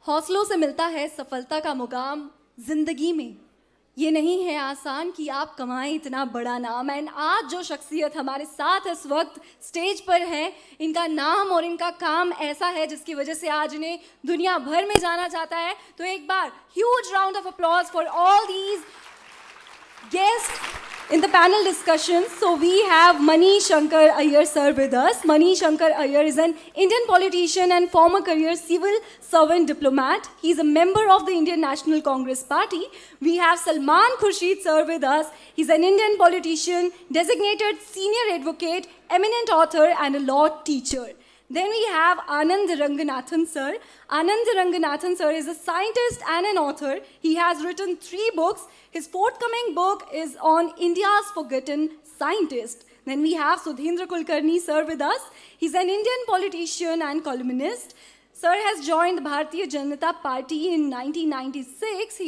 हौसलों से मिलता है सफलता का मुकाम जिंदगी में। ये नहीं है आसान कि आप कमाएं इतना बड़ा नाम। एंड आज जो शख्सियत हमारे साथ इस वक्त स्टेज पर है, इनका नाम और इनका काम ऐसा है जिसकी वजह से आज इन्हें दुनिया भर में जाना जाता है। तो एक बार huge round of applause for all these guests in the panel discussion. So we have Manishankar Aiyar sir with us. Manishankar Aiyar is an Indian politician and former career civil servant diplomat. He is a member of the Indian National Congress Party. We have Salman Khurshid sir with us. He's an Indian politician, designated senior advocate, eminent author and a law teacher. Then we have Anand Ranganathan sir. Anand Ranganathan sir is a scientist and an author. He has written 3 books. His forthcoming book is on India's forgotten scientist. Then we have Sudhendra Kulkarni sir with us. He's an Indian politician and columnist. Sir has joined the Bharatiya Janata Party in 1996. He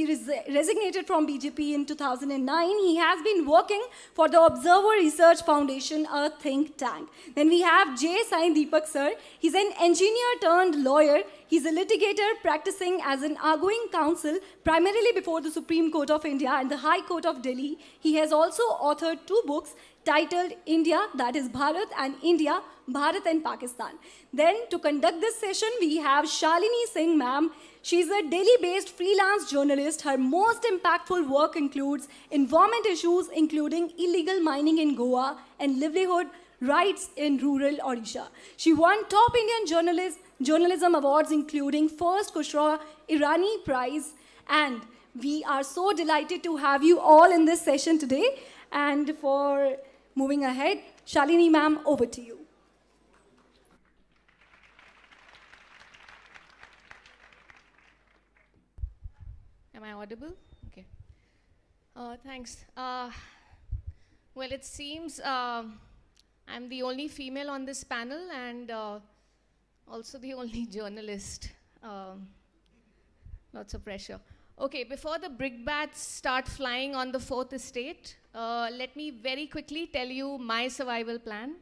resignated from BJP in 2009. He has been working for the Observer Research Foundation, a think tank. Then we have Sai Deepak sir. He's an engineer turned lawyer. He's a litigator practicing as an arguing counsel, primarily before the Supreme Court of India and the High Court of Delhi. He has also authored 2 books titled India, that is Bharat, and India, Bharat and Pakistan. Then to conduct this session, we have Shalini Singh ma'am. She's a Delhi-based freelance journalist. Her most impactful work includes environment issues, including illegal mining in Goa and livelihood rights in rural Odisha. She won top Indian journalism awards, including first Kushra Irani Prize. And we are so delighted to have you all in this session today. And for moving ahead, Shalini ma'am, over to you. Am I audible? Okay. Thanks. Well, it seems I'm the only female on this panel and also the only journalist. Lots of pressure. Okay, before the brickbats start flying on the 4th estate, let me very quickly tell you my survival plan.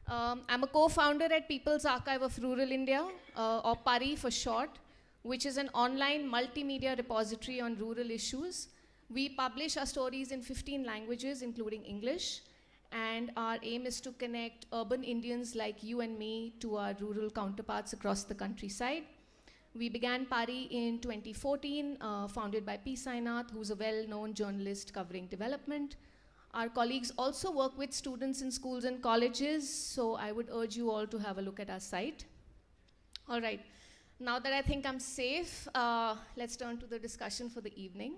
I'm a co-founder at People's Archive of Rural India, or PARI for short, which is an online multimedia repository on rural issues. We publish our stories in 15 languages, including English, and our aim is to connect urban Indians like you and me to our rural counterparts across the countryside. We began PARI in 2014, founded by P. Sainath, who's a well-known journalist covering development. Our colleagues also work with students in schools and colleges, so I would urge you all to have a look at our site. All right, now that I think I'm safe, let's turn to the discussion for the evening.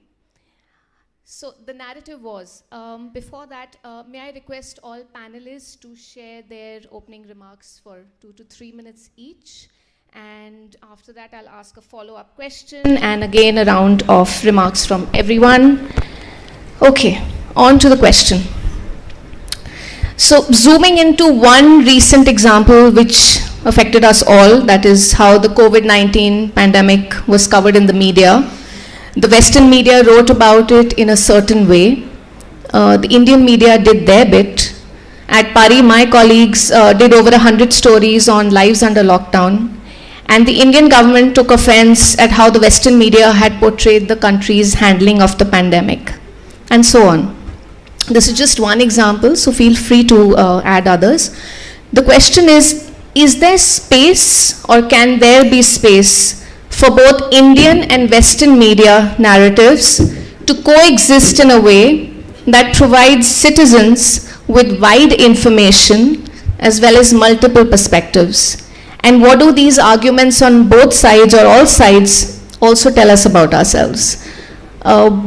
So the narrative was, before that, may I request all panelists to share their opening remarks for 2 to 3 minutes each. And after that, I'll ask a follow-up question and again a round of remarks from everyone. Okay, on to the question. So zooming into one recent example which affected us all, that is how the COVID-19 pandemic was covered in the media. The Western media wrote about it in a certain way. The Indian media did their bit. At PARI, my colleagues did over 100 stories on lives under lockdown. And the Indian government took offense at how the Western media had portrayed the country's handling of the pandemic, and so on. This is just one example, so feel free to add others. The question is there space, or can there be space for both Indian and Western media narratives to coexist in a way that provides citizens with wide information as well as multiple perspectives? And what do these arguments on both sides or all sides also tell us about ourselves?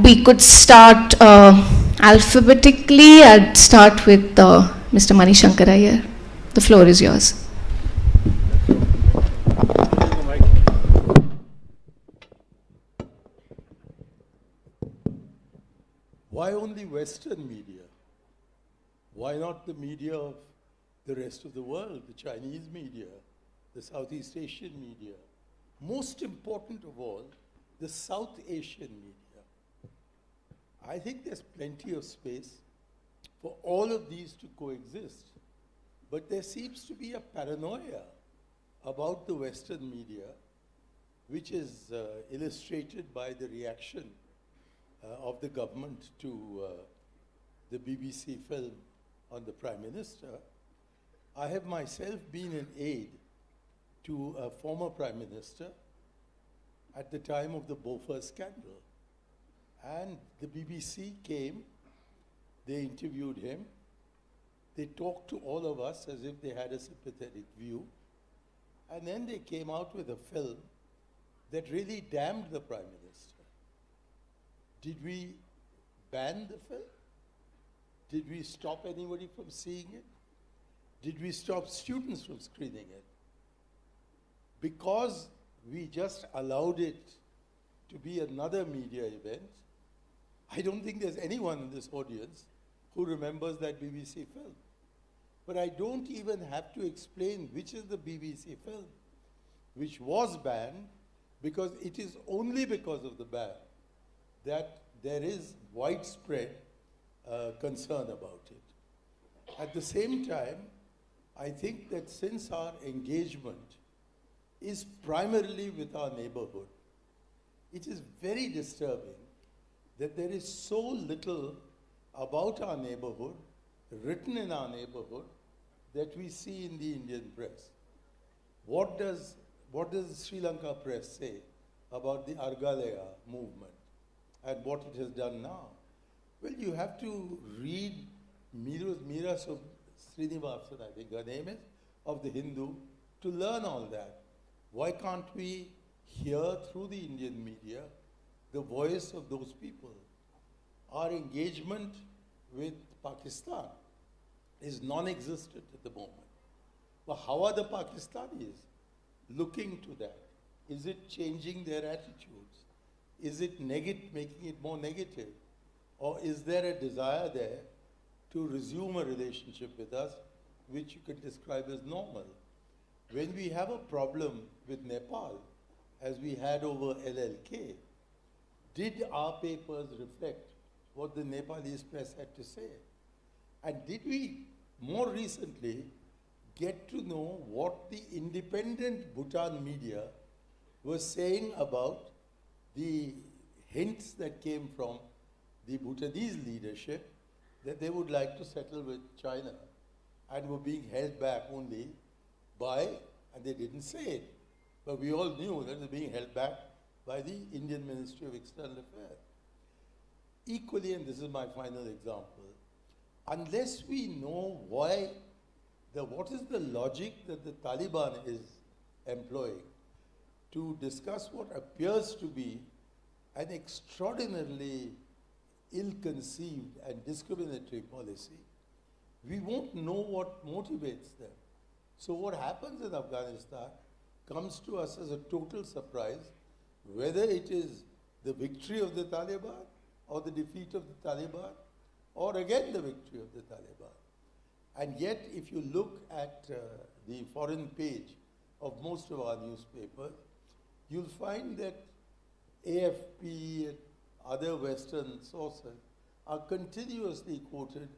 We could start alphabetically. I'd start with Mr. Manishankar Aiyar. The floor is yours. Why only Western media? Why not the media of the rest of the world, the Chinese media, the Southeast Asian media? Most important of all, the South Asian media. I think there's plenty of space for all of these to coexist. But there seems to be a paranoia about the Western media which is illustrated by the reaction of the government to the BBC film on the Prime Minister. I have myself been an aide to a former Prime Minister at the time of the Bofors scandal. And the BBC came, they interviewed him, they talked to all of us as if they had a sympathetic view, and then they came out with a film that really damned the Prime Minister. Did we ban the film? Did we stop anybody from seeing it? Did we stop students from screening it? Because we just allowed it to be another media event, I don't think there's anyone in this audience who remembers that BBC film. But I don't even have to explain which is the BBC film, which was banned, because it is only because of the ban that there is widespread concern about it. At the same time, I think that since our engagement is primarily with our neighborhood, it is very disturbing that there is so little about our neighborhood, written in our neighborhood, that we see in the Indian press. What does the Sri Lanka press say about the Argalaya movement and what it has done now? Well, you have to read Meera Srinivasan, I think her name is, of the Hindu, to learn all that. Why can't we hear through the Indian media the voice of those people? Our engagement with Pakistan is non-existent at the moment. But how are the Pakistanis looking to that? Is it changing their attitudes? Is it making it more negative? Or is there a desire there to resume a relationship with us, which you can describe as normal? When we have a problem with Nepal, as we had over LLK, did our papers reflect what the Nepalese press had to say? And did we, more recently, get to know what the independent Bhutan media was saying about the hints that came from the Bhutanese leadership that they would like to settle with China and were being held back only by, and they didn't say it, but we all knew that they were being held back by the Indian Ministry of External Affairs. Equally, and this is my final example, unless we know what is the logic that the Taliban is employing to discuss what appears to be an extraordinarily ill-conceived and discriminatory policy, we won't know what motivates them. So what happens in Afghanistan comes to us as a total surprise, whether it is the victory of the Taliban or the defeat of the Taliban, or again the victory of the Taliban. And yet, if you look at the foreign page of most of our newspapers, you'll find that AFP and other Western sources are continuously quoted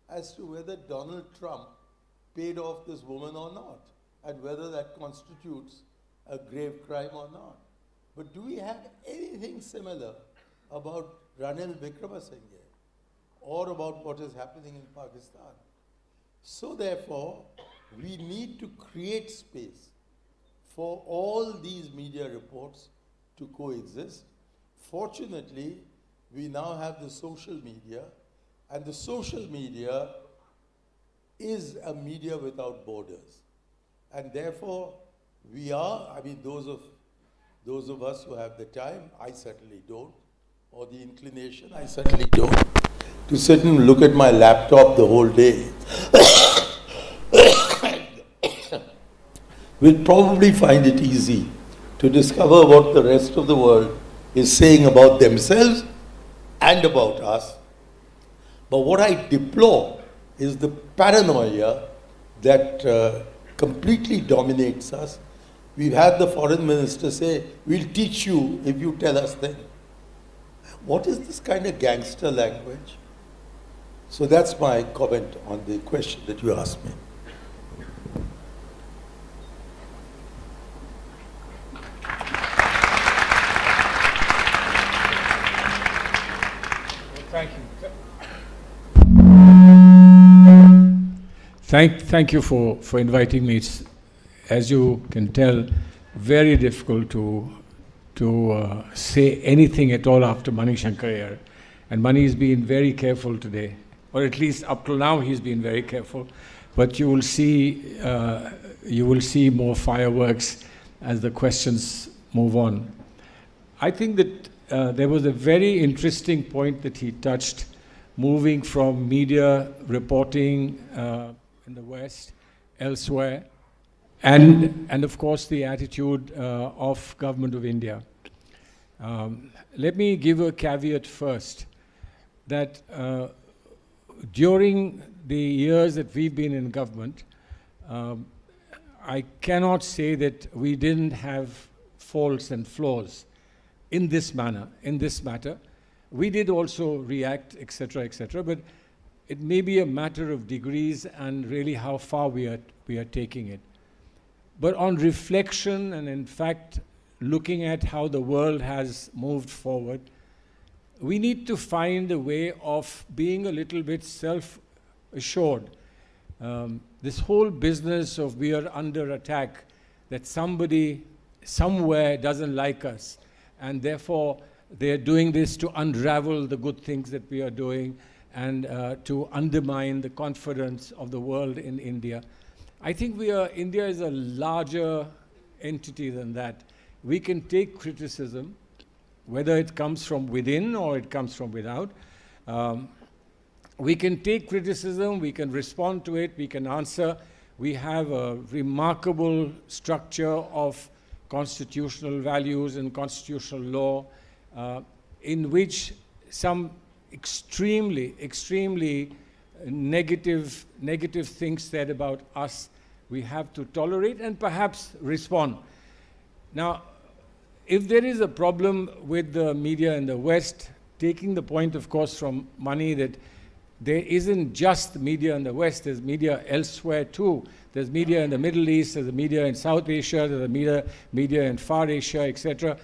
as to whether Donald Trump paid off this woman or not, and whether that constitutes a grave crime or not. But do we have anything similar about Ranil Wickremesinghe or about what is happening in Pakistan? So therefore, we need to create space for all these media reports to coexist. Fortunately, we now have the social media, and the social media is a media without borders. And therefore, we are, I mean, those of us who have the time, I certainly don't, or the inclination, I certainly don't, to sit and look at my laptop the whole day, will probably find it easy to discover what the rest of the world is saying about themselves and about us. But what I deplore is the paranoia that completely dominates us. We've had the foreign minister say, we'll teach you if you tell us then. What is this kind of gangster language? So that's my comment on the question that you asked me. Thank you. Thank you for inviting me. It's, as you can tell, very difficult to say anything at all after Shankar Aiyar. And Mani's been very careful today, or at least up till now he's been very careful. But you will see more fireworks as the questions move on. I think that there was a very interesting point that he touched, moving from media reporting in the West, elsewhere, and of course the attitude of Government of India. Let me give a caveat first, that during the years that we've been in government, I cannot say that we didn't have faults and flaws in this matter. We did also react, etc., but it may be a matter of degrees and really how far we are taking it. But on reflection, and in fact looking at how the world has moved forward, we need to find a way of being a little bit self-assured. This whole business of we are under attack, that somebody somewhere doesn't like us, and therefore they're doing this to unravel the good things that we are doing and to undermine the confidence of the world in India. I think India is a larger entity than that. We can take criticism, whether it comes from within or it comes from without. We can take criticism, we can respond to it, we can answer. We have a remarkable structure of constitutional values and constitutional law, in which some extremely negative things said about us, we have to tolerate and perhaps respond. Now, if there is a problem with the media in the West, taking the point, of course, from Mani, that there isn't just media in the West, there's media elsewhere too. There's media in the Middle East, there's media in South Asia, there's media in Far Asia, etc.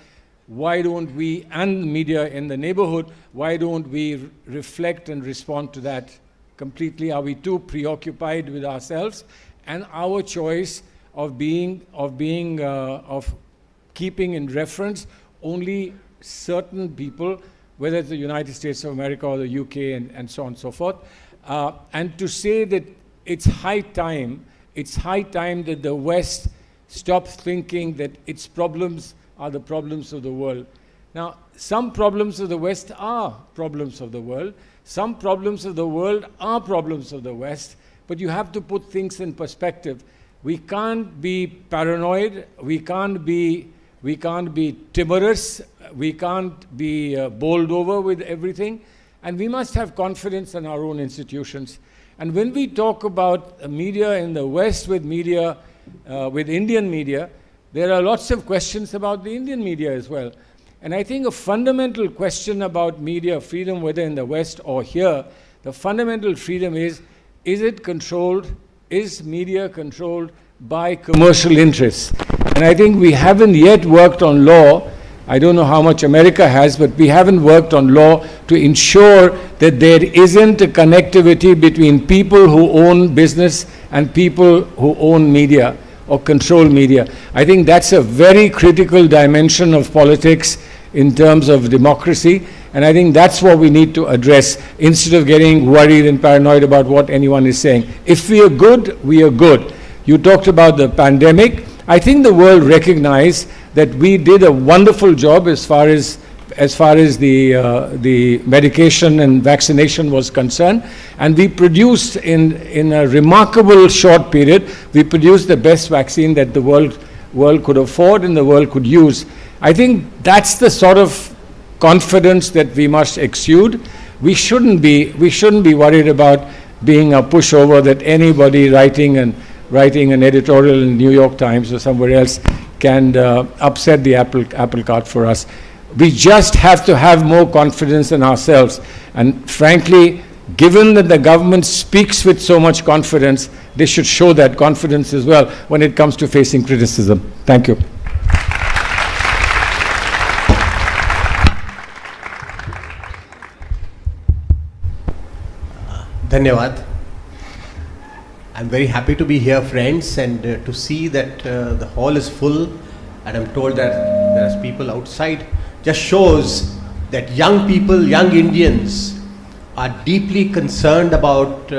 Why don't we, and media in the neighborhood, why don't we reflect and respond to that completely? Are we too preoccupied with ourselves and our choice of keeping in reference only certain people, whether it's the United States of America or the UK and so on and so forth, and to say that it's high time that the West stops thinking that its problems are the problems of the world. Now, some problems of the West are problems of the world. Some problems of the world are problems of the West, but you have to put things in perspective. We can't be paranoid, we can't be timorous, we can't be bowled over with everything, and we must have confidence in our own institutions. And when we talk about media in the West with Indian media, there are lots of questions about the Indian media as well. And I think a fundamental question about media freedom, whether in the West or here, the fundamental freedom is it controlled, is media controlled by commercial interests? And I think we haven't yet worked on law. I don't know how much America has, but we haven't worked on law to ensure that there isn't a connectivity between people who own business and people who own media or control media. I think that's a very critical dimension of politics in terms of democracy, and I think that's what we need to address instead of getting worried and paranoid about what anyone is saying. If we are good, we are good. You talked about the pandemic. I think the world recognized that we did a wonderful job as far as the medication and vaccination was concerned, and we produced in a remarkable short period, we produced the best vaccine that the world could afford and the world could use. I think that's the sort of confidence that we must exude. We shouldn't be worried about being a pushover that anybody writing an editorial in the New York Times or somewhere else can upset the apple cart for us. We just have to have more confidence in ourselves. And frankly, given that the government speaks with so much confidence, they should show that confidence as well when it comes to facing criticism. Thank you. Dhanyavad. I'm very happy to be here, friends, and to see that the hall is full, and I'm told that there are people outside. Just shows that young people, young Indians, are deeply concerned about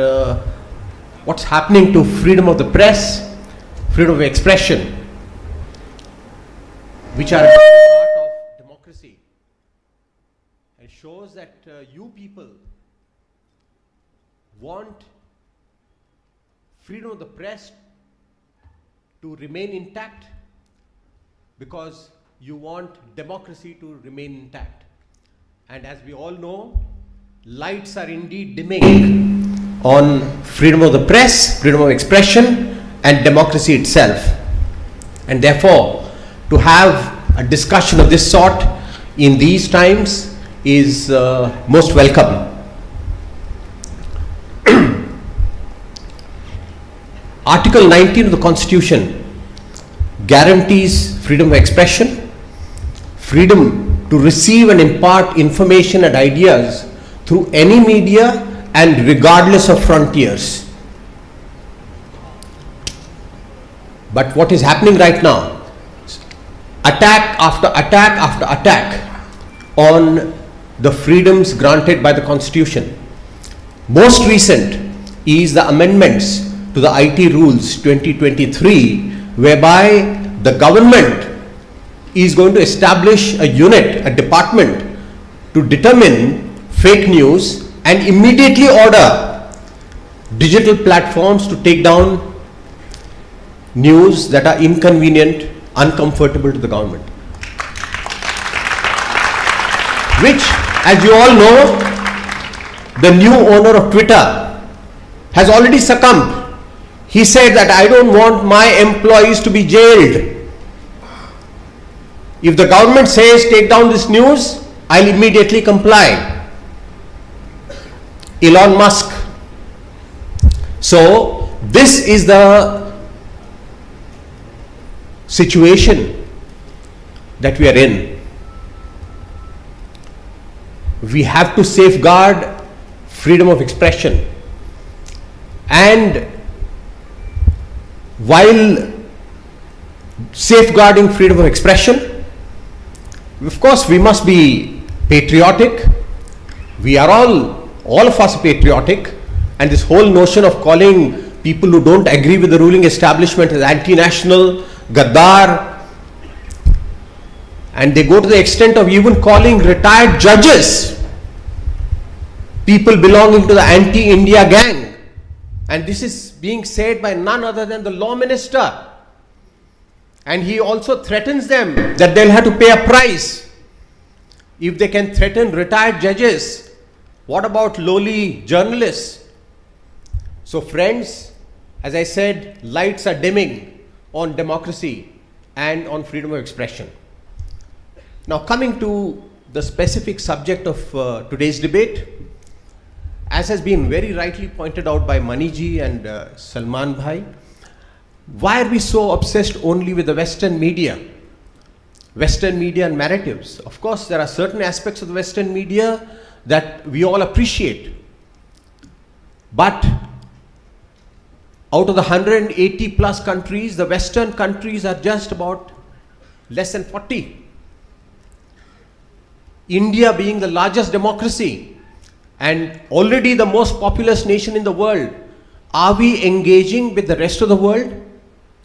what's happening to freedom of the press, freedom of expression, which are a part of democracy. It shows that you people want freedom of the press to remain intact because you want democracy to remain intact. And as we all know, lights are indeed dimming on freedom of the press, freedom of expression, and democracy itself. And therefore, to have a discussion of this sort in these times is most welcome. Article 19 of the Constitution guarantees freedom of expression, freedom to receive and impart information and ideas through any media and regardless of frontiers. But what is happening right now? Attack after attack after attack on the freedoms granted by the Constitution. Most recent is the amendments to the IT rules 2023, whereby the government is going to establish a unit, a department, to determine fake news and immediately order digital platforms to take down news that are inconvenient, uncomfortable to the government. Which, as you all know, the new owner of Twitter has already succumbed. He said that I don't want my employees to be jailed. If the government says take down this news, I'll immediately comply. Elon Musk. So this is the situation that we are in. We have to safeguard freedom of expression, and while safeguarding freedom of expression, of course we must be patriotic. We are all of us patriotic, and this whole notion of calling people who don't agree with the ruling establishment as anti-national, gaddar, and they go to the extent of even calling retired judges people belonging to the anti-India gang. And this is being said by none other than the law minister. And he also threatens them that they'll have to pay a price if they can threaten retired judges. What about lowly journalists? So friends, as I said, lights are dimming on democracy and on freedom of expression. Now coming to the specific subject of today's debate, as has been very rightly pointed out by Maniji and Salman Bhai, why are we so obsessed only with the Western media and narratives? Of course, there are certain aspects of the Western media that we all appreciate. But out of the 180 plus countries, the Western countries are just about less than 40. India being the largest democracy and already the most populous nation in the world, are we engaging with the rest of the world?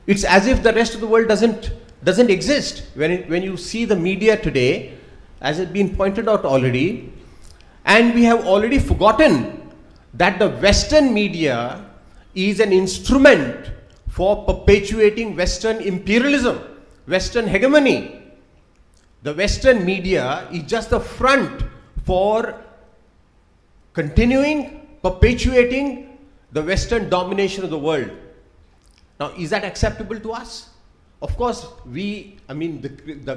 It's as if the rest of the world doesn't exist. When you see the media today, as has been pointed out already, and we have already forgotten that the Western media is an instrument for perpetuating Western imperialism, Western hegemony. The Western media is just the front for continuing, perpetuating the Western domination of the world. Now, is that acceptable to us? Of course, the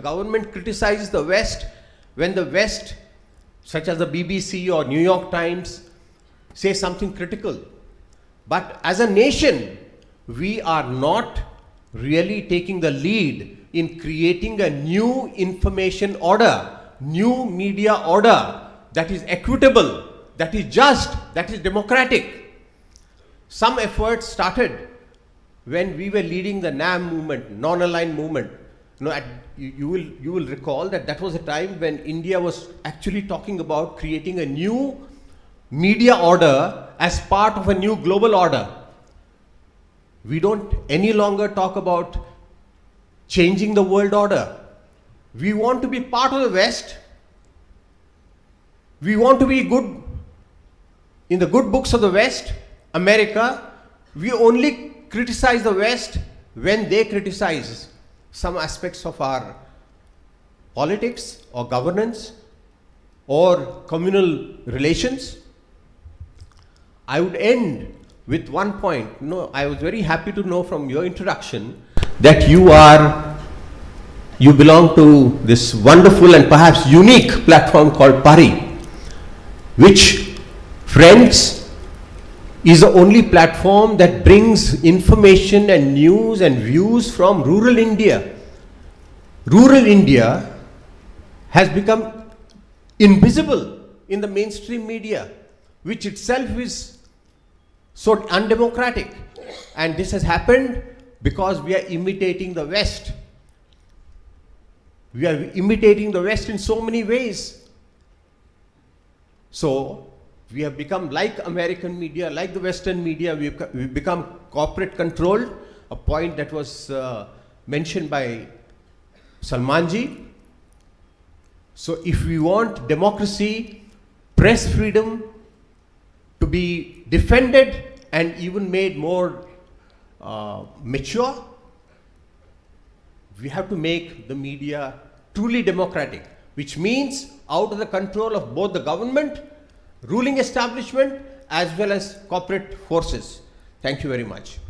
government criticizes the West when the West, such as the BBC or New York Times, say something critical. But as a nation, we are not really taking the lead in creating a new information order, new media order that is equitable, that is just, that is democratic. some efforts started when we were leading the NAM movement, non-aligned movement. You will recall that that was a time when India was actually talking about creating a new media order as part of a new global order. We don't any longer talk about changing the world order. We want to be part of the West. We want to be good in the good books of the West, America. We only criticize the West when they criticize some aspects of our politics or governance or communal relations. I would end with one point. I was very happy to know from your introduction that you belong to this wonderful and perhaps unique platform called PARI, which, friends, is the only platform that brings information and news and views from rural India. Rural India has become invisible in the mainstream media, which itself is so undemocratic. And this has happened because we are imitating the West. We are imitating the West in so many ways. So we have become like American media, like the Western media. We've become corporate controlled, a point that was mentioned by Salmanji. So if we want democracy, press freedom to be defended and even made more mature, we have to make the media truly democratic, which means out of the control of both the government, ruling establishment, as well as corporate forces. Thank you very much.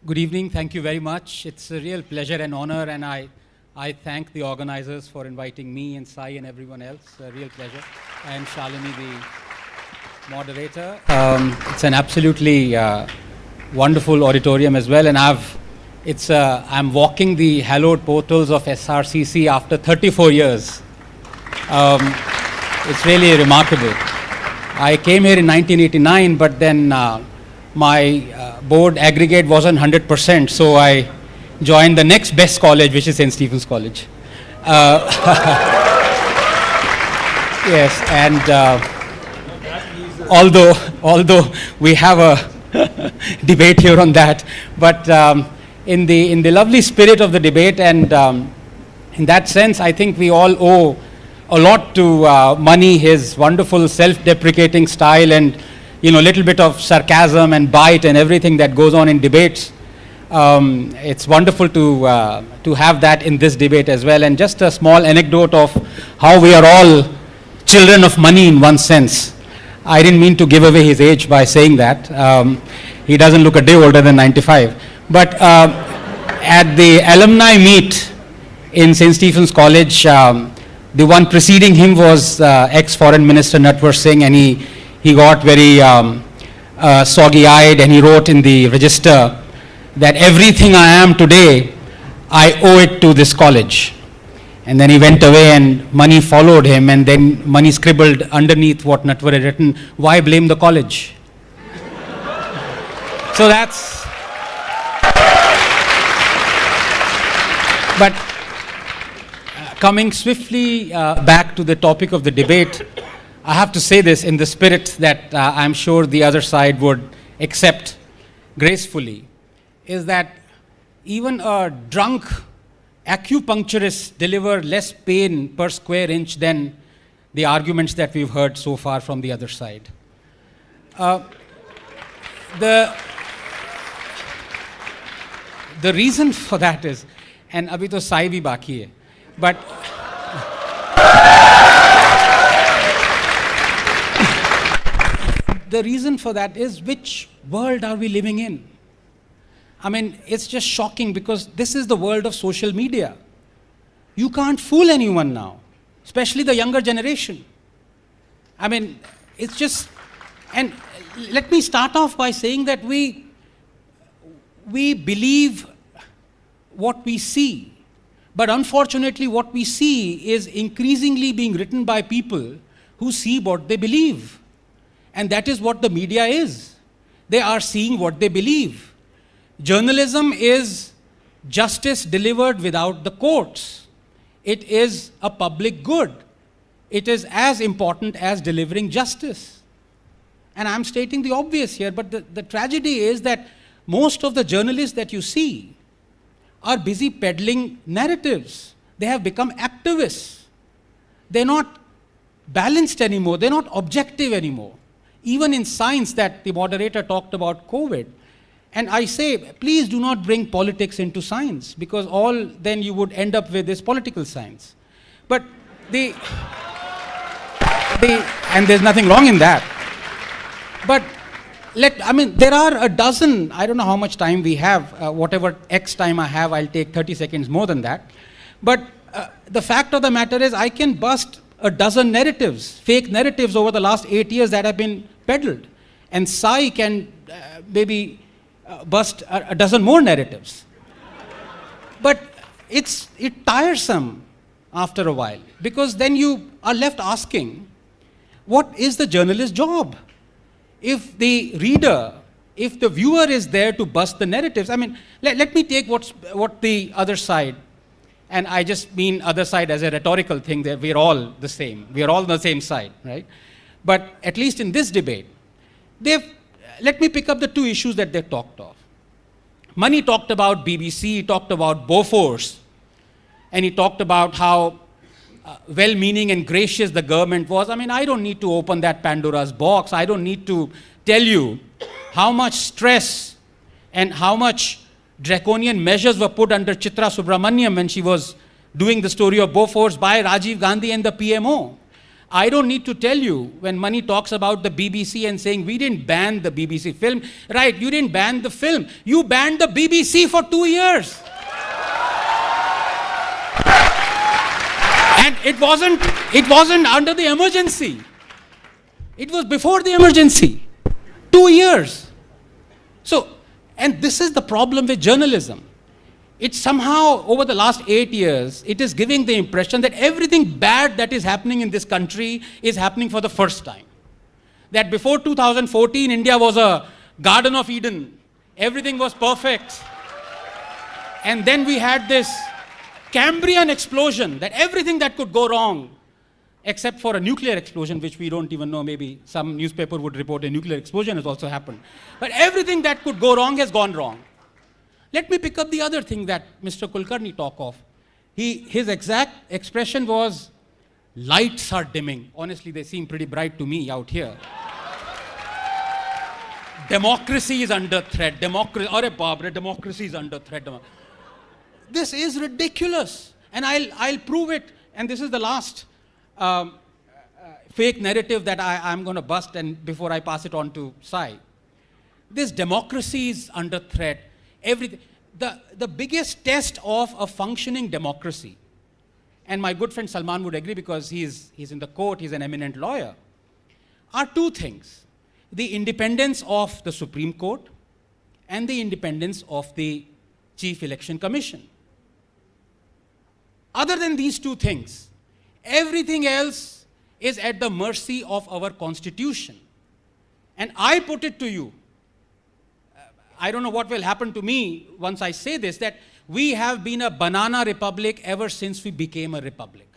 Good evening. Thank you very much. It's a real pleasure and honor, and I thank the organizers for inviting me and Sai and everyone else. A real pleasure. And Shalini, the moderator. It's an absolutely wonderful auditorium as well, and I'm walking the hallowed portals of SRCC after 34 years. It's really remarkable. I came here in 1989, but then my board aggregate wasn't 100%, so I joined the next best college, which is St. Stephen's College. Yes, and although we have a debate here on that, but in the lovely spirit of the debate, and in that sense, I think we all owe a lot to Mani, his wonderful self-deprecating style, and little bit of sarcasm and bite and everything that goes on in debates. It's wonderful to have that in this debate as well. And just a small anecdote of how we are all children of Mani in one sense. I didn't mean to give away his age by saying that. He doesn't look a day older than 95. But at the alumni meet in St. Stephen's College, the one preceding him was ex-Foreign Minister Natwar Singh, and he got very soggy-eyed, and he wrote in the register that everything I am today, I owe it to this college. And then he went away, and Mani followed him, and then Mani scribbled underneath what Natwar had written, "Why blame the college?" So that's... But coming swiftly back to the topic of the debate, I have to say this in the spirit that I'm sure the other side would accept gracefully, is that even a drunk acupuncturist deliver less pain per square inch than the arguments that we've heard so far from the other side. The reason for that is, and abhi to Sai bhi baki hai, but the reason for that is, which world are we living in? I mean, it's just shocking, because this is the world of social media. You can't fool anyone now, especially the younger generation. I mean, it's just And let me start off by saying that we believe what we see. But unfortunately, what we see is increasingly being written by people who see what they believe. And that is what the media is. They are seeing what they believe. Journalism is justice delivered without the courts. It is a public good. It is as important as delivering justice. And I'm stating the obvious here, but the tragedy is that most of the journalists that you see are busy peddling narratives. They have become activists. They're not balanced anymore. They're not objective anymore. Even in science, that the moderator talked about COVID. And I say, please do not bring politics into science, because all then you would end up with is political science. But and there's nothing wrong in that. But there are a dozen, I don't know how much time we have, whatever X time I have, I'll take 30 seconds more than that. But the fact of the matter is, I can bust a dozen narratives, fake narratives over the last 8 years that have been peddled. And Sai can maybe bust a dozen more narratives. But it's tiresome after a while, because then you are left asking, what is the journalist's job? If the reader, if the viewer is there to bust the narratives, let me take what the other side, and I just mean other side as a rhetorical thing, that we're all the same. We're all on the same side, right? But at least in this debate, let me pick up the two issues that they talked of. Mani talked about BBC, he talked about Bofors, and he talked about how well-meaning and gracious the government was. I don't need to open that Pandora's box. I don't need to tell you how much stress and how much draconian measures were put under Chitra Subramaniam when she was doing the story of Bofors by Rajiv Gandhi and the PMO. I don't need to tell you when Mani talks about the BBC and saying, we didn't ban the BBC film. Right, you didn't ban the film. You banned the BBC for 2 years. And it wasn't under the emergency. It was before the emergency. 2 years. So, and this is the problem with journalism. It's somehow, over the last 8 years, it is giving the impression that everything bad that is happening in this country is happening for the first time. That before 2014, India was a Garden of Eden. Everything was perfect. And then we had this Cambrian explosion, that everything that could go wrong, except for a nuclear explosion, which we don't even know, maybe some newspaper would report a nuclear explosion has also happened. But everything that could go wrong has gone wrong. Let me pick up the other thing that Mr. Kulkarni talked of. His exact expression was, lights are dimming. Honestly, they seem pretty bright to me out here. Democracy is under threat. Democracy is under threat. This is ridiculous. And I'll prove it. And this is the last fake narrative that I'm going to bust, and before I pass it on to Sai. This democracy is under threat. The biggest test of a functioning democracy, and my good friend Salman would agree because he's in the court, he's an eminent lawyer, are two things. The independence of the Supreme Court and the independence of the Chief Election Commission. Other than these two things, everything else is at the mercy of our Constitution. And I put it to you, I don't know what will happen to me once I say this, that we have been a banana republic ever since we became a republic.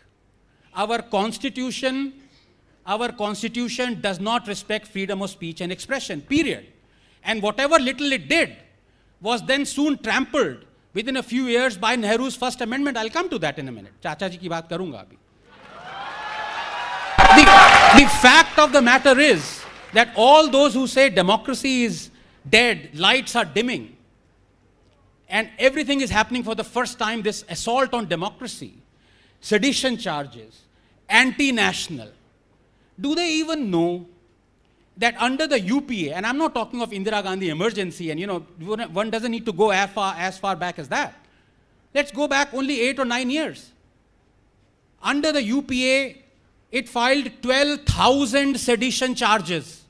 Our Constitution does not respect freedom of speech and expression, period. And whatever little it did was then soon trampled within a few years by Nehru's First Amendment. I'll come to that in a minute. Chacha ji ki baat karunga abhi. The fact of the matter is that all those who say democracy is dead, lights are dimming, and everything is happening for the first time, this assault on democracy, sedition charges, anti-national. Do they even know that under the UPA, and I'm not talking of Indira Gandhi emergency, and one doesn't need to go as far back as that. Let's go back only 8 or 9 years. Under the UPA, it filed 12,000 sedition charges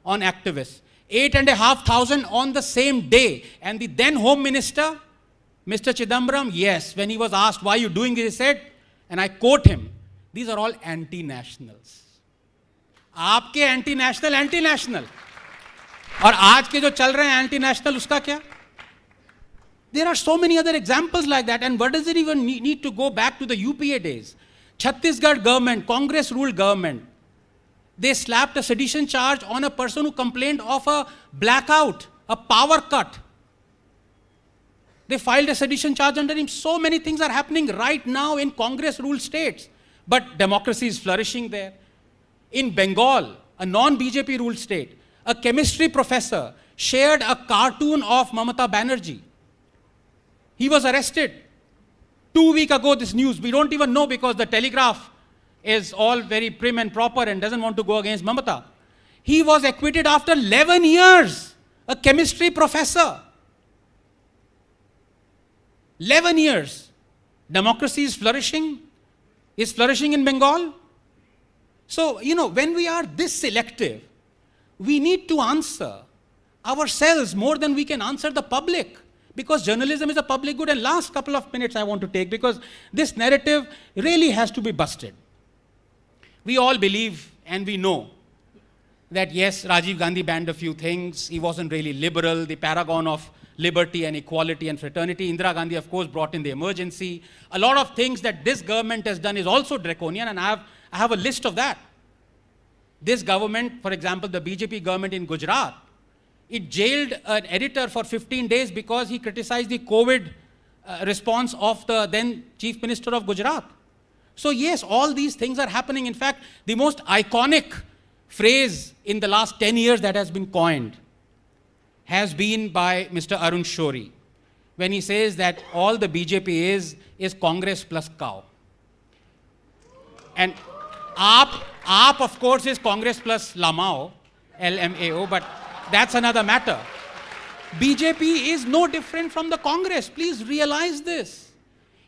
on activists. 8,500 on the same day. And the then Home Minister, Mr. Chidambaram, yes, when he was asked, why are you doing this, he said, and I quote him, these are all anti-nationals. आपके anti-national, anti-national. और आज के जो चल रहे हैं anti-national, उसका क्या? There are so many other examples like that. And what does it even need to go back to the UPA days? Chhattisgarh government, Congress-ruled government, they slapped a sedition charge on a person who complained of a blackout, a power cut. They filed a sedition charge under him. So many things are happening right now in Congress-ruled states. But democracy is flourishing there. In Bengal, a non-BJP ruled state, a chemistry professor shared a cartoon of Mamata Banerjee. He was arrested. 2 weeks ago, this news, we don't even know because the Telegraph is all very prim and proper and doesn't want to go against Mamata. He was acquitted after 11 years, a chemistry professor. 11 years. Democracy is flourishing in Bengal. So, when we are this selective, we need to answer ourselves more than we can answer the public. Because journalism is a public good. And last couple of minutes I want to take, because this narrative really has to be busted. We all believe and we know that yes, Rajiv Gandhi banned a few things. He wasn't really liberal, the paragon of liberty and equality and fraternity. Indira Gandhi, of course, brought in the emergency. A lot of things that this government has done is also draconian, and I have a list of that. This government, for example, the BJP government in Gujarat, it jailed an editor for 15 days because he criticized the COVID response of the then Chief Minister of Gujarat. So yes, all these things are happening. In fact, the most iconic phrase in the last 10 years that has been coined has been by Mr. Arun Shourie, when he says that all the BJP is Congress plus cow. And AAP of course is Congress plus Lamao, LMAO, but that's another matter. BJP is no different from the Congress. Please realize this.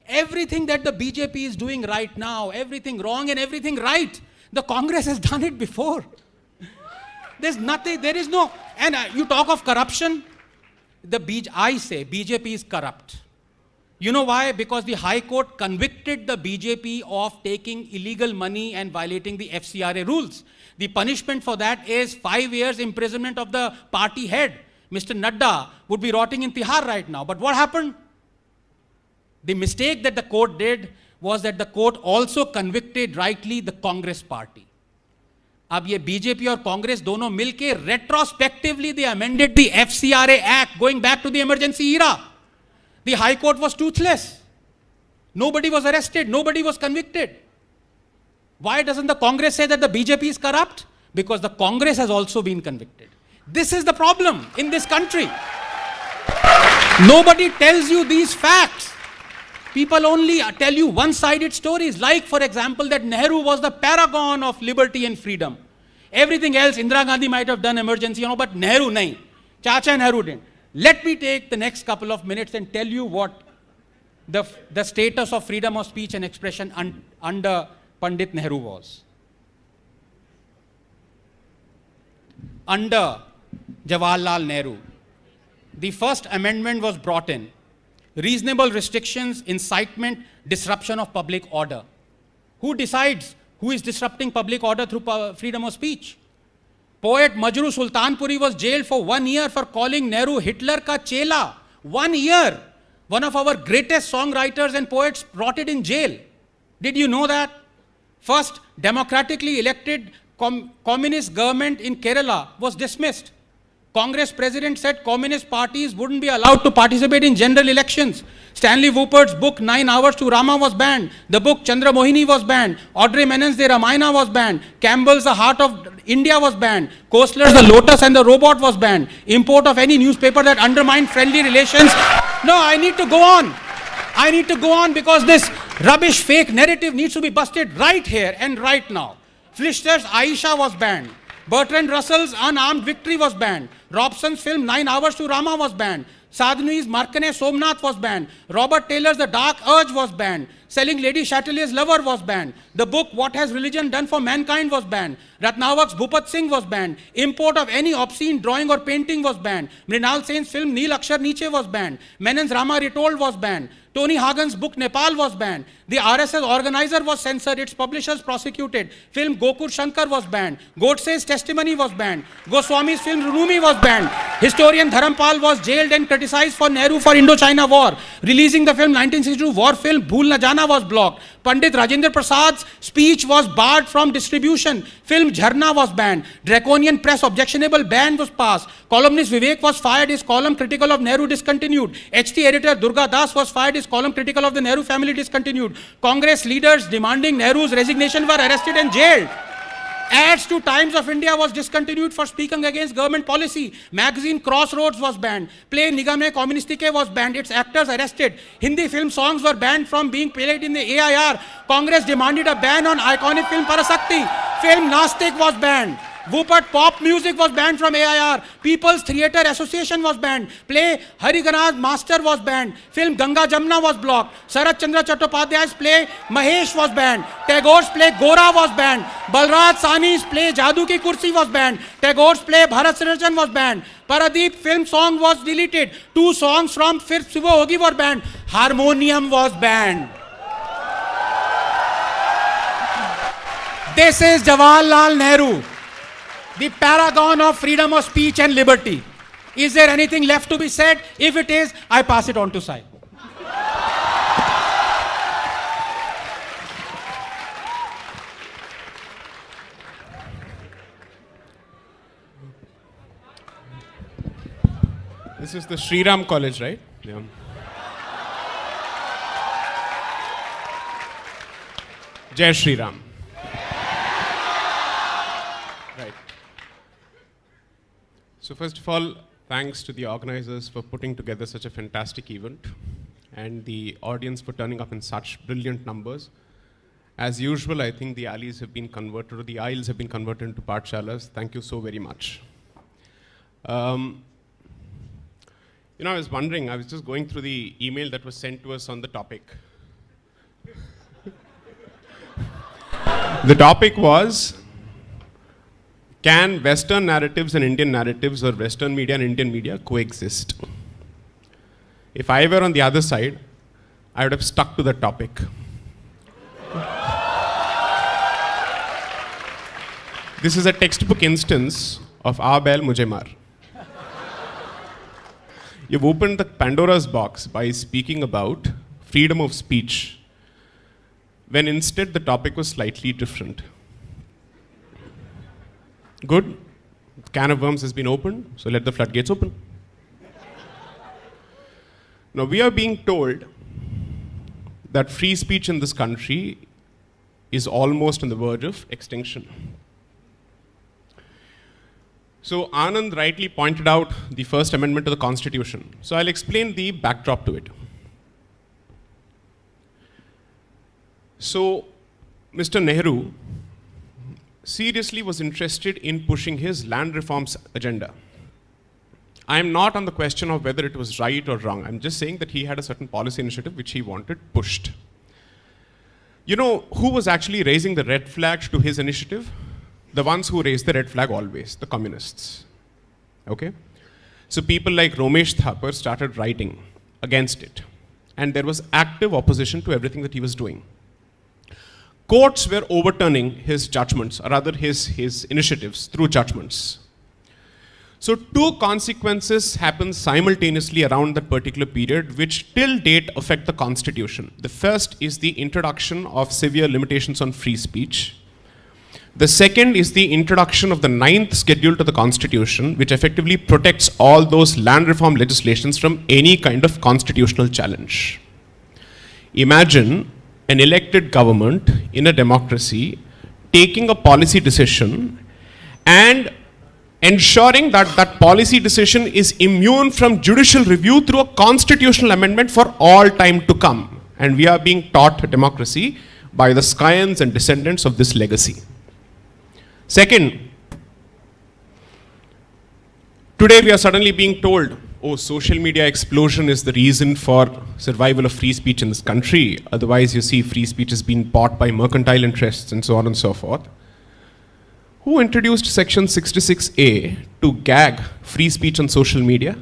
Everything that the BJP is doing right now, everything wrong and everything right, the Congress has done it before. There's nothing, there is no, and you talk of corruption, I say BJP is corrupt. You know why? Because the High Court convicted the BJP of taking illegal money and violating the FCRA rules. The punishment for that is 5 years imprisonment of the party head. Mr. Nadda would be rotting in Tihar right now. But what happened? The mistake that the court did was that the court also convicted rightly the Congress party. अब ये BJP और कांग्रेस दोनों मिलके retrospectively they amended the FCRA Act going back to the emergency era. The High Court was toothless. Nobody was arrested. Nobody was convicted. Why doesn't the Congress say that the BJP is corrupt? Because the Congress has also been convicted. This is the problem in this country. Nobody tells you these facts. People only tell you one-sided stories, like, for example, that Nehru was the paragon of liberty and freedom. Everything else, Indira Gandhi might have done emergency, but Nehru nahi. Chacha Nehru didn't. Let me take the next couple of minutes and tell you what the status of freedom of speech and expression under Pandit Nehru was. Under Jawaharlal Nehru, the first amendment was brought in. Reasonable restrictions, incitement, disruption of public order. Who decides who is disrupting public order through freedom of speech? Poet Majru Sultanpuri was jailed for 1 year for calling Nehru Hitler ka chela. 1 year. One of our greatest songwriters and poets rotted in jail. Did you know that? First democratically elected communist government in Kerala was dismissed. Congress president said communist parties wouldn't be allowed to participate in general elections. Stanley Woopert's book 9 Hours to Rama was banned. The book Chandra Mohini was banned. Audrey Menon's The Ramayana was banned. Campbell's The Heart of India was banned. Koestler's The Lotus and the Robot was banned. Import of any newspaper that undermined friendly relations. No, I need to go on. I need to go on because this rubbish fake narrative needs to be busted right here and right now. Flischter's Aisha was banned. Bertrand Russell's Unarmed Victory was banned. Robson's film 9 Hours to Rama was banned. Sadhnui's Markane Somnath was banned. Robert Taylor's The Dark Urge was banned. Selling Lady Chatelier's lover was banned. The book What Has Religion Done for Mankind was banned. Ratnavak's Bhupat Singh was banned. Import of any obscene drawing or painting was banned. Mrinal Sen's film Neel Akshar Niche was banned. Menon's Rama Retold was banned. Tony Hagen's book Nepal was banned. The RSS organizer was censored, its publishers prosecuted. Film Gokur Shankar was banned. Godse's testimony was banned. Goswami's film Runumi was banned. Historian Dharampal was jailed and criticized for Nehru for Indochina War. Releasing the film 1962 war film Bhool Na Jana was blocked. Pandit Rajendra Prasad's speech was barred from distribution. Film Jharna was banned. Draconian press objectionable ban was passed. Columnist Vivek was fired. His column critical of Nehru discontinued. HT editor Durga Das was fired. His column critical of the Nehru family discontinued. Congress leaders demanding Nehru's resignation were arrested and jailed. Ads to Times of India was discontinued for speaking against government policy. Magazine Crossroads was banned. Play Nigame Communistike was banned. Its actors arrested. Hindi film songs were banned from being played in the AIR. Congress demanded a ban on iconic film Parasakti. Film Nastik was banned. Whoopert pop music was banned from AIR. People's Theatre Association was banned. Play Hariganaz Master was banned. Film Ganga Jamna was blocked. Sarat Chandra Chattopadhyay's play Mahesh was banned. Tagore's play Gora was banned. Balraj Sani's play Jadoo Ki Kursi was banned. Tagore's play Bharat Srirachan was banned. Paradeep film song was deleted. 2 songs from Fir Subah Hogi were banned. Harmonium was banned. This is Jawaharlal Nehru, the paragon of freedom of speech and liberty. Is there anything left to be said? If it is, I pass it on to Sai. This is the Sri Ram College, right? Yeah. Jai Sri Ram. Right. So first of all, thanks to the organizers for putting together such a fantastic event and the audience for turning up in such brilliant numbers. As usual, I think the alleys have been converted, or the aisles have been converted into pathshalas. Thank you so very much. You know, I was wondering, I was just going through the email that was sent to us on the topic. The topic was, can Western narratives and Indian narratives, or Western media and Indian media coexist? If I were on the other side, I would have stuck to the topic. This is a textbook instance of Aa Bail Mujhe Maar. You've opened the Pandora's box by speaking about freedom of speech, when instead the topic was slightly different. Good. The can of worms has been opened, so let the floodgates open. Now we are being told that free speech in this country is almost on the verge of extinction. So Anand rightly pointed out the First Amendment to the Constitution. So I'll explain the backdrop to it. So Mr. Nehru seriously was interested in pushing his land reforms agenda. I am not on the question of whether it was right or wrong. I'm just saying that he had a certain policy initiative which he wanted pushed. You know who was actually raising the red flag to his initiative? The ones who raised the red flag always, the communists. Okay? So people like Romesh Thapar started writing against it. And there was active opposition to everything that he was doing. Courts were overturning his judgments, or rather his initiatives through judgments. So 2 consequences happened simultaneously around that particular period, which till date affect the Constitution. The first is the introduction of severe limitations on free speech. The second is the introduction of the 9th schedule to the Constitution, which effectively protects all those land reform legislations from any kind of constitutional challenge. Imagine an elected government in a democracy taking a policy decision and ensuring that that policy decision is immune from judicial review through a constitutional amendment for all time to come. And we are being taught democracy by the scions and descendants of this legacy. Second, today we are suddenly being told oh, social media explosion is the reason for survival of free speech in this country. Otherwise, you see free speech has been bought by mercantile interests and so on and so forth. Who introduced Section 66A to gag free speech on social media?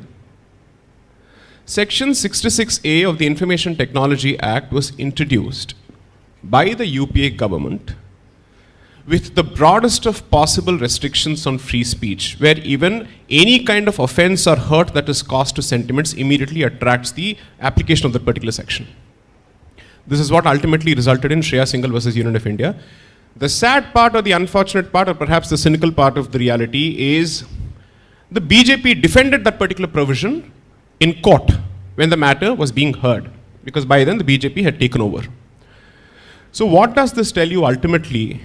Section 66A of the Information Technology Act was introduced by the UPA government with the broadest of possible restrictions on free speech, where even any kind of offense or hurt that is caused to sentiments immediately attracts the application of that particular section. This is what ultimately resulted in Shreya Singhal versus Union of India. The sad part or the unfortunate part or perhaps the cynical part of the reality is the BJP defended that particular provision in court when the matter was being heard, because by then the BJP had taken over. So what does this tell you ultimately?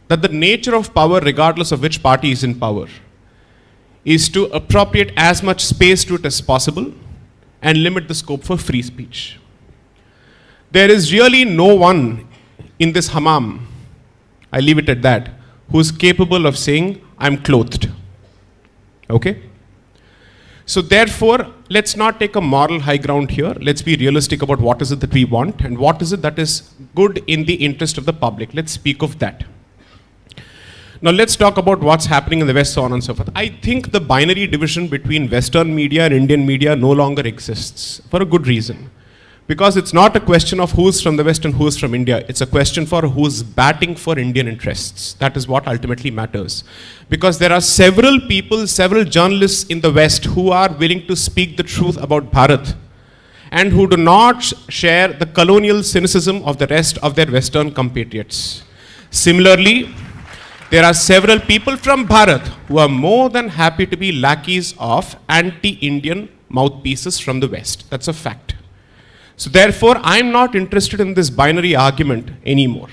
That the nature of power, regardless of which party is in power, is to appropriate as much space to it as possible and limit the scope for free speech. There is really no one in this hammam, I leave it at that, who is capable of saying, I'm clothed. Okay? So therefore, let's not take a moral high ground here. Let's be realistic about what is it that we want and what is it that is good in the interest of the public. Let's speak of that. Now let's talk about what's happening in the West, so on and so forth. I think the binary division between Western media and Indian media no longer exists, for a good reason. Because it's not a question of who's from the West and who's from India. It's a question for who's batting for Indian interests. That is what ultimately matters. Because there are several people, several journalists in the West who are willing to speak the truth about Bharat and who do not share the colonial cynicism of the rest of their Western compatriots. Similarly, there are several people from Bharat who are more than happy to be lackeys of anti-Indian mouthpieces from the West. That's a fact. So therefore, I'm not interested in this binary argument anymore.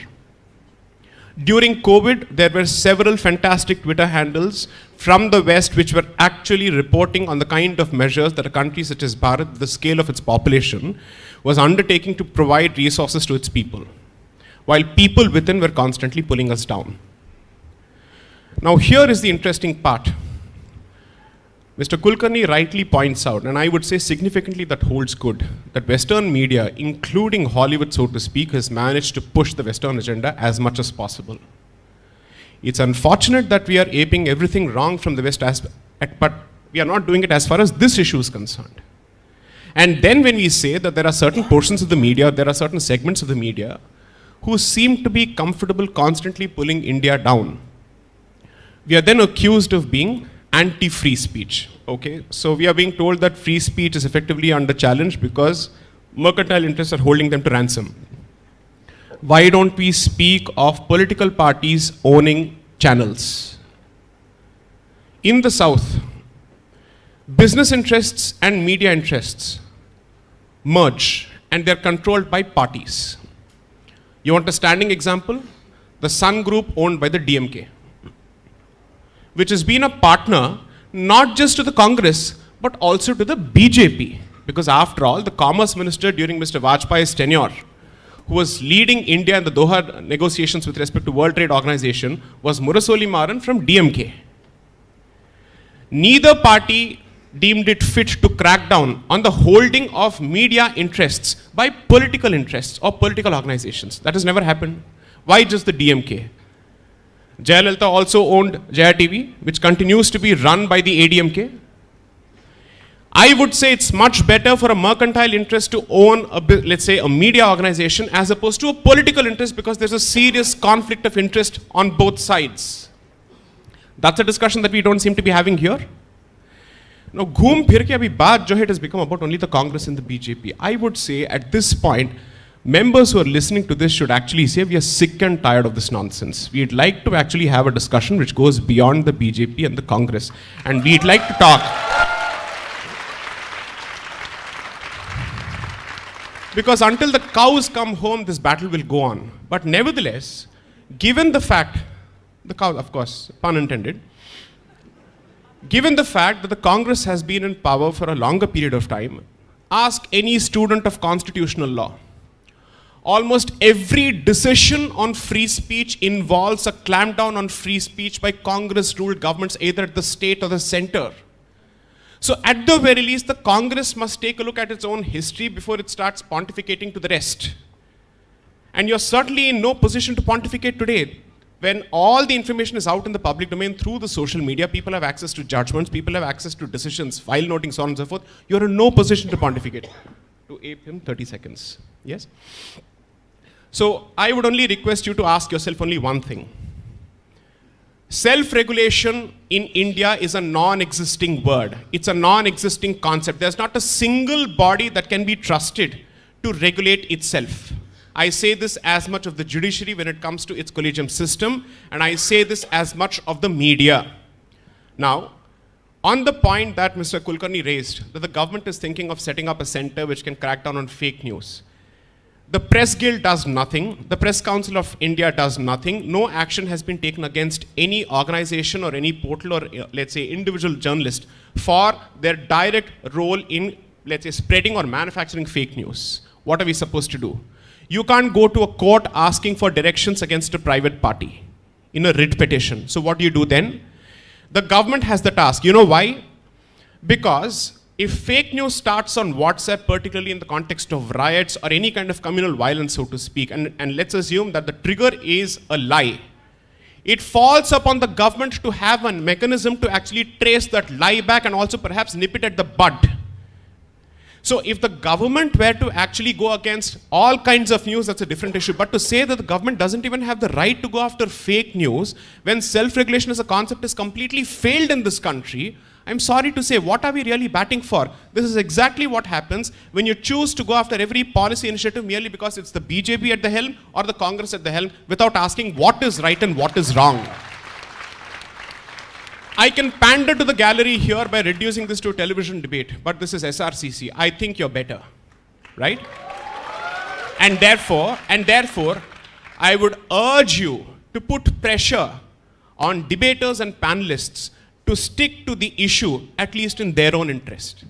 During COVID, there were several fantastic Twitter handles from the West which were actually reporting on the kind of measures that a country such as Bharat, the scale of its population, was undertaking to provide resources to its people, while people within were constantly pulling us down. Now here is the interesting part. Mr. Kulkarni rightly points out, and I would say significantly that holds good, that Western media, including Hollywood so to speak, has managed to push the Western agenda as much as possible. It's unfortunate that we are aping everything wrong from the West, but we are not doing it as far as this issue is concerned. And then when we say that there are certain portions of the media, there are certain segments of the media who seem to be comfortable constantly pulling India down, we are then accused of being anti-free speech. Okay, so we are being told that free speech is effectively under challenge because mercantile interests are holding them to ransom. Why don't we speak of political parties owning channels? In the South, business interests and media interests merge and they're controlled by parties. You want a standing example? The Sun Group owned by the DMK, which has been a partner not just to the Congress, but also to the BJP. Because after all, the Commerce Minister during Mr. Vajpayee's tenure, who was leading India in the Doha negotiations with respect to World Trade Organization, was Murasoli Maran from DMK. Neither party deemed it fit to crack down on the holding of media interests by political interests or political organizations. That has never happened. Why just the DMK? Jayalalitha also owned Jaya TV, which continues to be run by the ADMK. I would say it's much better for a mercantile interest to own, let's say, a media organization as opposed to a political interest, because there's a serious conflict of interest on both sides. That's a discussion that we don't seem to be having here. Now, ghoom phir ke abhi baat jo hai, it has become about only the Congress and the BJP. I would say at this point, members who are listening to this should actually say we are sick and tired of this nonsense. We'd like to actually have a discussion which goes beyond the BJP and the Congress. And we'd like to talk. Because until the cows come home, this battle will go on. But nevertheless, given the fact, the cow, of course, pun intended, given the fact that the Congress has been in power for a longer period of time, ask any student of constitutional law. Almost every decision on free speech involves a clampdown on free speech by Congress-ruled governments, either at the state or the center. So at the very least, the Congress must take a look at its own history before it starts pontificating to the rest. And you're certainly in no position to pontificate today. When all the information is out in the public domain through the social media, people have access to judgments, people have access to decisions, file noting, so on and so forth. You're in no position to pontificate. To ape him, 30 seconds. Yes? So I would only request you to ask yourself only one thing. Self-regulation in India is a non-existing word. It's a non-existing concept. There's not a single body that can be trusted to regulate itself. I say this as much of the judiciary when it comes to its collegium system, and I say this as much of the media. Now, on the point that Mr. Kulkarni raised, that the government is thinking of setting up a center which can crack down on fake news. The Press Guild does nothing. The Press Council of India does nothing. No action has been taken against any organization or any portal or, let's say, individual journalist for their direct role in, let's say, spreading or manufacturing fake news. What are we supposed to do? You can't go to a court asking for directions against a private party in a writ petition. So what do you do then? The government has the task. You know why? Because if fake news starts on WhatsApp, particularly in the context of riots or any kind of communal violence, so to speak, and let's assume that the trigger is a lie, it falls upon the government to have a mechanism to actually trace that lie back and also perhaps nip it at the bud. So if the government were to actually go against all kinds of news, that's a different issue. But to say that the government doesn't even have the right to go after fake news when self-regulation as a concept is completely failed in this country, I'm sorry to say, what are we really batting for? This is exactly what happens when you choose to go after every policy initiative merely because it's the BJP at the helm or the Congress at the helm without asking what is right and what is wrong. I can pander to the gallery here by reducing this to a television debate, but this is SRCC. I think you're better, right? And therefore, I would urge you to put pressure on debaters and panelists to stick to the issue, at least in their own interest.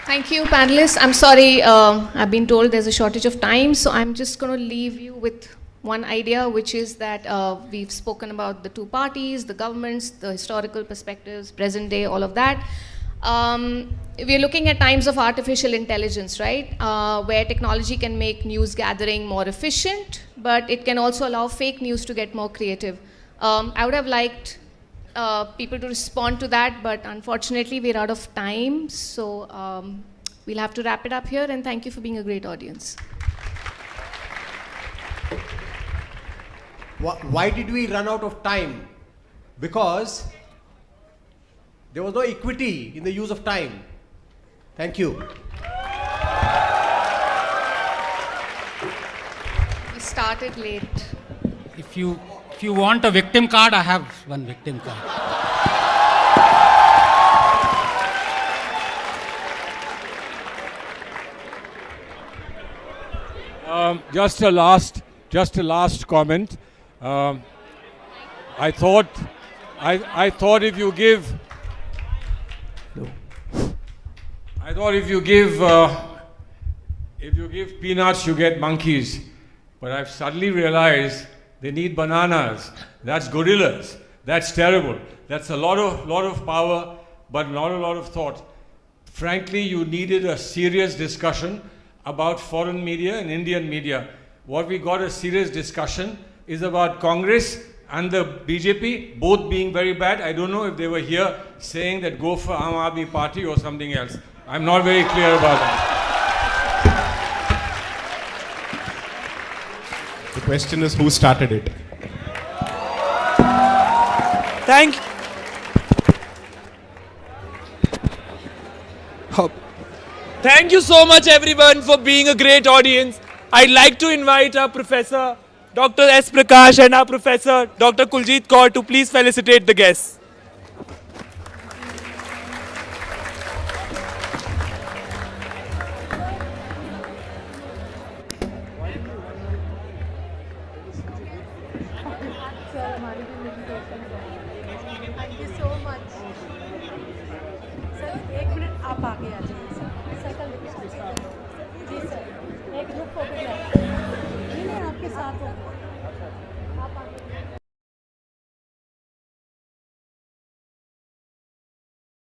Thank you, panelists. I'm sorry, I've been told there's a shortage of time, so I'm just going to leave you with one idea, which is that we've spoken about the two parties, the governments, the historical perspectives, present day, all of that. We're looking at times of artificial intelligence, right? Where technology can make news gathering more efficient, but it can also allow fake news to get more creative. I would have liked people to respond to that, but unfortunately we're out of time, so we'll have to wrap it up here, and thank you for being a great audience. Why did we run out of time? Because there was no equity in the use of time. Thank you. We started late. If you want a victim card, I have one victim card. Just a last comment. I thought if you give peanuts, you get monkeys. But I've suddenly realized they need bananas. That's gorillas. That's terrible. That's a lot of power, but not a lot of thought. Frankly, you needed a serious discussion about foreign media and Indian media. What we got a serious discussion is about Congress and the BJP, both being very bad. I don't know if they were here saying that go for Aam Aadmi Party or something else. I'm not very clear about that. The question is, who started it? Thank you so much, everyone, for being a great audience. I'd like to invite our Professor Dr. S. Prakash and our Professor Dr. Kuljit Kaur to please felicitate the guests. Thank you so much. Sir एक minute आप आगे आ जाइए sir cycle जी sir एक group photo नहीं आपके साथ हो